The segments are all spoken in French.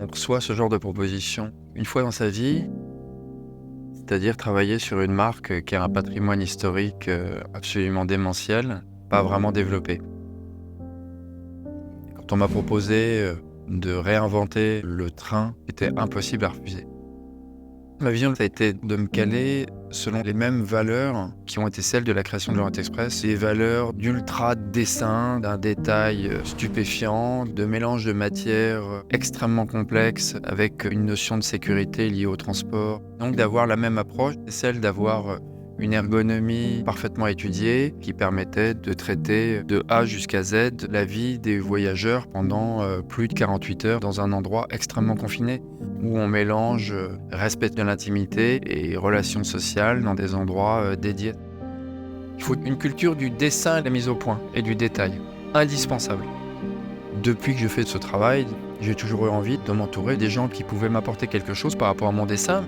On reçoit ce genre de proposition une fois dans sa vie, c'est-à-dire travailler sur une marque qui a un patrimoine historique absolument démentiel, pas vraiment développé. Quand on m'a proposé de réinventer le train, c'était impossible à refuser. Ma vision, ça a été de me caler selon les mêmes valeurs qui ont été celles de la création de l'Orient Express, des valeurs d'ultra dessin, d'un détail stupéfiant, de mélange de matières extrêmement complexes avec une notion de sécurité liée au transport. Donc d'avoir la même approche, c'est celle d'avoir une ergonomie parfaitement étudiée qui permettait de traiter de A jusqu'à Z la vie des voyageurs pendant plus de 48 heures dans un endroit extrêmement confiné où on mélange respect de l'intimité et relations sociales dans des endroits dédiés. Il faut une culture du dessin et de la mise au point et du détail, indispensable. Depuis que je fais ce travail, j'ai toujours eu envie de m'entourer des gens qui pouvaient m'apporter quelque chose par rapport à mon dessin.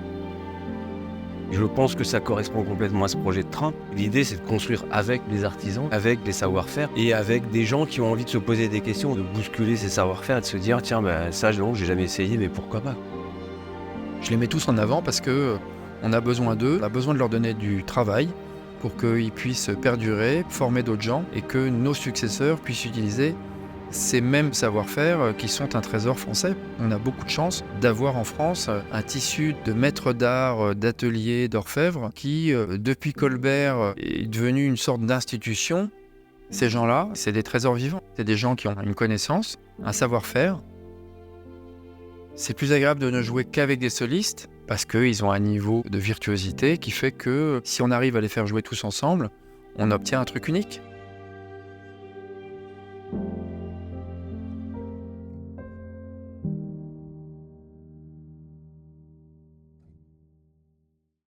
Je pense que ça correspond complètement à ce projet de train. L'idée, c'est de construire avec les artisans, avec des savoir-faire et avec des gens qui ont envie de se poser des questions, de bousculer ces savoir-faire et de se dire tiens, ça, non, j'ai jamais essayé, mais pourquoi pas. Je les mets tous en avant parce que on a besoin d'eux, on a besoin de leur donner du travail pour qu'ils puissent perdurer, former d'autres gens et que nos successeurs puissent utiliser ces mêmes savoir-faire qui sont un trésor français. On a beaucoup de chance d'avoir en France un tissu de maîtres d'art, d'ateliers, d'orfèvres qui, depuis Colbert, est devenu une sorte d'institution. Ces gens-là, c'est des trésors vivants. C'est des gens qui ont une connaissance, un savoir-faire. C'est plus agréable de ne jouer qu'avec des solistes parce qu'ils ont un niveau de virtuosité qui fait que si on arrive à les faire jouer tous ensemble, on obtient un truc unique.